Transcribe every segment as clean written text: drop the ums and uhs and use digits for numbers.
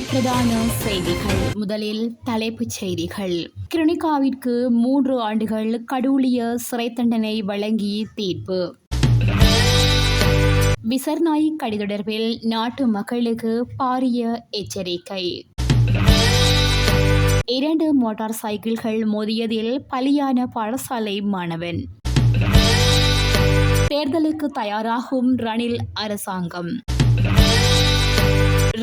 பிரதான செய்திகள். முதலில் தலைப்புச் செய்திகள். கிருணிகாவிற்கு 3 ஆண்டுகள் கடூழிய சிறை தண்டனை வழங்கி தீர்ப்பு. விசர்நாய் கடி தொடர்பில் நாட்டு மக்களுக்கு பாரிய எச்சரிக்கை. 2 மோட்டார் சைக்கிள்கள் மோதியதில் பலியான பாடசாலை மாணவன். தேர்தலுக்கு தயாராகும் ரணில் அரசாங்கம்.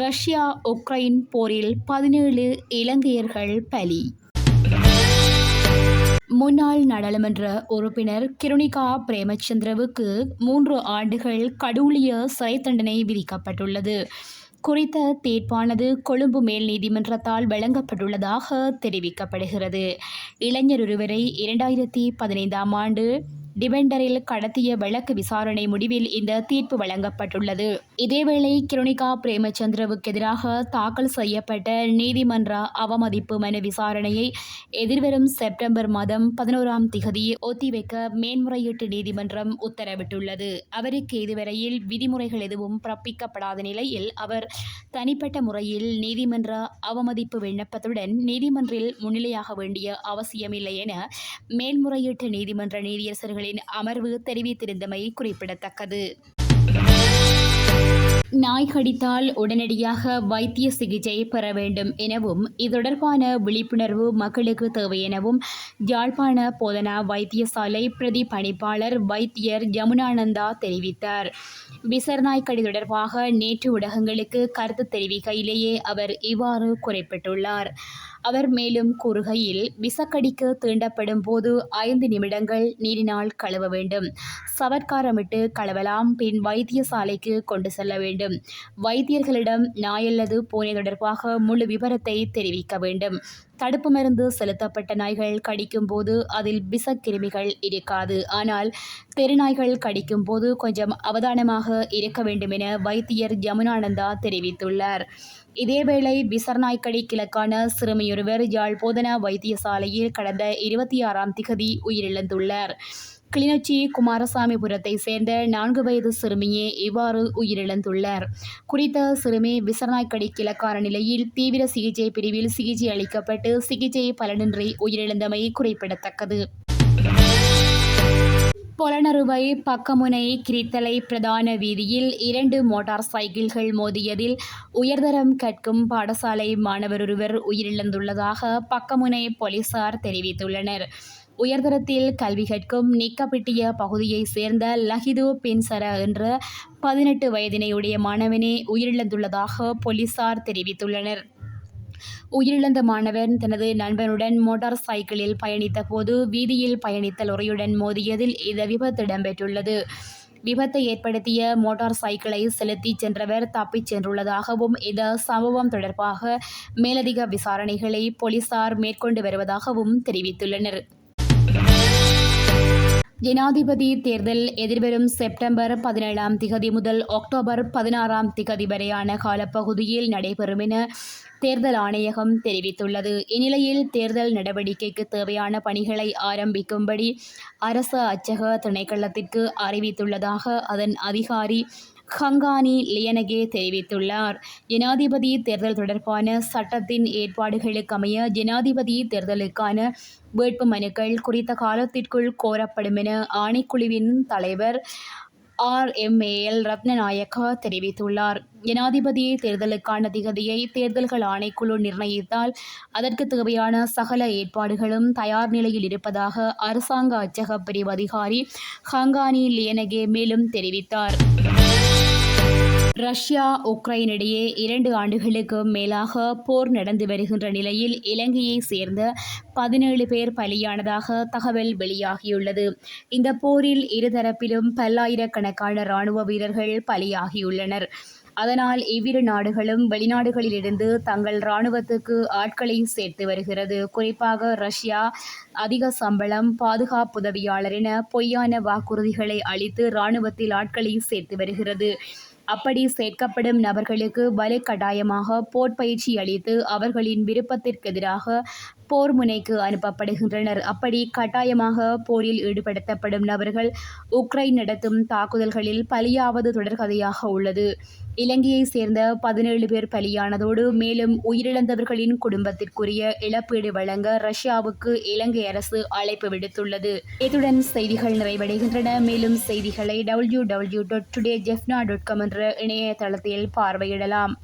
ரஷ்யா உக்ரைன் போரில் 17 இலங்கையர்கள் பலி. முன்னாள் நாடாளுமன்ற உறுப்பினர் கிருணிகா பிரேமச்சந்திரவுக்கு 3 ஆண்டுகள் கடூழிய சிறை தண்டனை விதிக்கப்பட்டுள்ளது. குறித்த தீர்ப்பானது கொழும்பு மேல் நீதிமன்றத்தால் வழங்கப்பட்டுள்ளதாக தெரிவிக்கப்படுகிறது. இளைஞர் ஒருவரை 2015ஆம் ஆண்டு டிபெண்டரில் கடத்திய வழக்கு விசாரணை முடிவில் இந்த தீர்ப்பு வழங்கப்பட்டுள்ளது. இதேவேளை கிருணிகா பிரேமச்சந்திரவுக்கு எதிராக தாக்கல் செய்யப்பட்ட நீதிமன்ற அவமதிப்பு மனு விசாரணையை எதிர்வரும் செப்டம்பர் மாதம் 11ஆம் திகதி ஒத்திவைக்க மேன்முறையீட்டு நீதிமன்றம் உத்தரவிட்டுள்ளது. அவருக்கு இதுவரையில் விதிமுறைகள் எதுவும் பிறப்பிக்கப்படாத நிலையில் அவர் தனிப்பட்ட முறையில் நீதிமன்ற அவமதிப்பு விண்ணப்பத்துடன் நீதிமன்றில் முன்னிலையாக வேண்டிய அவசியமில்லை என மேன்முறையீட்டு நீதிமன்ற நீதியரசர்களின் அமர்வு தெரிவித்திருந்தமை குறிப்பிடத்தக்கது. நாய் கடித்தால் உடனடியாக வைத்திய சிகிச்சை பெற வேண்டும் எனவும் இது தொடர்பான விழிப்புணர்வு மக்களுக்கு தேவை எனவும் யாழ்ப்பாண போதனா வைத்தியசாலை பிரதி பணிப்பாளர் வைத்தியர் யமுனானந்தா தெரிவித்தார். விசர்நாய் கடி தொடர்பாக நேற்று ஊடகங்களுக்கு கருத்து தெரிவிக்கையிலேயே அவர் இவ்வாறு குறிப்பிட்டுள்ளார். அவர் மேலும் கூறுகையில், விசக்கடிக்கு தீண்டப்படும் போது 5 நிமிடங்கள் நீரினால் கழுவ வேண்டும். சவர்க்காரமிட்டு கழுவலாம். பின் வைத்தியசாலைக்கு கொண்டு செல்ல வேண்டும். வைத்தியர்களிடம் நாய் அல்லது பூனை தொடர்பாக முழு விபரத்தை தெரிவிக்க வேண்டும். தடுப்பு மருந்து செலுத்தப்பட்ட நாய்கள் கடிக்கும் போது அதில் விஷக்கிருமிகள் இருக்காது. ஆனால் தெருநாய்கள் கடிக்கும் போது கொஞ்சம் அவதானமாக இருக்க வேண்டும் என வைத்தியர் யமுனானந்தா தெரிவித்துள்ளார். இதேவேளை விசர்நாய்க்கடி கிழக்கான சிறுமியொருவர் யாழ் போதனா வைத்தியசாலையில் கடந்த 26ஆம் திகதி உயிரிழந்துள்ளார். கிளிநொச்சி குமாரசாமிபுரத்தை சேர்ந்த 4 வயது சிறுமியே இவ்வாறு உயிரிழந்துள்ளார். குறித்த சிறுமி விசர்நாய்க்கடி கிழக்கான நிலையில் தீவிர சிகிச்சை பிரிவில் சிகிச்சை அளிக்கப்பட்டு சிகிச்சை பலனின்றி உயிரிழந்தமை குறிப்பிடத்தக்கது. பொலனறுவை பக்கமுனை கிரித்தலை பிரதான வீதியில் 2 மோட்டார் சைக்கிள்கள் மோதியதில் உயர்தரம் கற்கும் பாடசாலை மாணவரொருவர் உயிரிழந்துள்ளதாக பக்கமுனை போலீசார் தெரிவித்துள்ளனர். உயர்தரத்தில் கல்வி கற்கும் நிக்கப்பிட்டிய பகுதியைச் சேர்ந்த லஹிது பின்சர என்ற 18 வயதினையுடைய மாணவனே உயிரிழந்துள்ளதாக போலீசார் தெரிவித்துள்ளனர். உயிரிழந்த மாணவன் தனது நண்பனுடன் மோட்டார் சைக்கிளில் பயணித்த போது வீதியில் பயணித்த லொரியுடன் மோதியதில் இந்த விபத்து இடம்பெற்றுள்ளது. விபத்தை ஏற்படுத்திய மோட்டார் சைக்கிளை செலுத்திச் சென்றவர் தப்பிச் சென்றுள்ளதாகவும் இந்த சம்பவம் தொடர்பாக மேலதிக விசாரணைகளை போலீசார் மேற்கொண்டு வருவதாகவும் தெரிவித்துள்ளனர். ஜனாதிபதி தேர்தல் எதிர்வரும் செப்டம்பர் 17ஆம் திகதி முதல் அக்டோபர் 16ஆம் திகதி வரையான காலப்பகுதியில் நடைபெறும் என தேர்தல் ஆணையகம் தெரிவித்துள்ளது. இந்நிலையில் தேர்தல் நடவடிக்கைக்கு தேவையான பணிகளை ஆரம்பிக்கும்படி அரச அச்சக திணைக்களத்திற்கு அறிவித்துள்ளதாக அதன் அதிகாரி ஹங்கானி லியனகே தெரிவித்துள்ளார். ஜனாதிபதி தேர்தல் தொடர்பான சட்டத்தின் ஏற்பாடுகளுக்கமைய ஜனாதிபதி தேர்தலுக்கான வேட்பு மனுக்கள் குறித்த காலத்திற்குள் கோரப்படும் என ஆணைக்குழுவின் தலைவர் RMAL ரத்னநாயக்க தெரிவித்துள்ளார். ஜனாதிபதி தேர்தலுக்கான திகதியை தேர்தல்கள் ஆணைக்குழு நிர்ணயித்தால் அதற்கு தேவையான சகல ஏற்பாடுகளும் தயார் நிலையில் இருப்பதாக அரசாங்க அச்சக பிரிவு அதிகாரி ஹங்கானி லியனகே மேலும் தெரிவித்தார். ரஷ்யா உக்ரைன் இடையே 2 ஆண்டுகளுக்கு மேலாக போர் நடந்து வருகின்ற நிலையில் இலங்கையைச் சேர்ந்த 17 பேர் பலியானதாக தகவல் வெளியாகியுள்ளது. இந்த போரில் இருதரப்பிலும் பல்லாயிரக்கணக்கான இராணுவ வீரர்கள் பலியாகியுள்ளனர். அதனால் இவ்விரு நாடுகளும் வெளிநாடுகளிலிருந்து தங்கள் இராணுவத்துக்கு ஆட்களை சேர்த்து வருகிறது. குறிப்பாக ரஷ்யா அதிக சம்பளம், பாதுகாப்புதவியாளர் என பொய்யான வாக்குறுதிகளை அளித்து இராணுவத்தில் ஆட்களை சேர்த்து வருகிறது. அப்படி சேர்க்கப்படும் நபர்களுக்கு வலுக்கட்டாயமாக போர்ப்பயிற்சி அளித்து அவர்களின் விருப்பத்திற்கெதிராக போர் முனைக்கு அனுப்பப்படுகின்றனர். அப்படி கட்டாயமாக போரில் ஈடுபடுத்தப்படும் நபர்கள் உக்ரைன் நடத்தும் தாக்குதல்களில் பலியாவது தொடர்கதையாக உள்ளது. இலங்கையைச் சேர்ந்த 17 பேர் பலியானதோடு மேலும் உயிரிழந்தவர்களின் குடும்பத்திற்குரிய இழப்பீடு வழங்க ரஷ்யாவுக்கு இலங்கை அரசு அழைப்பு விடுத்துள்ளது. இத்துடன் செய்திகள் நிறைவடைகின்றன. மேலும் செய்திகளை www.todayjefna.com என்ற இணையதளத்தில் பார்வையிடலாம்.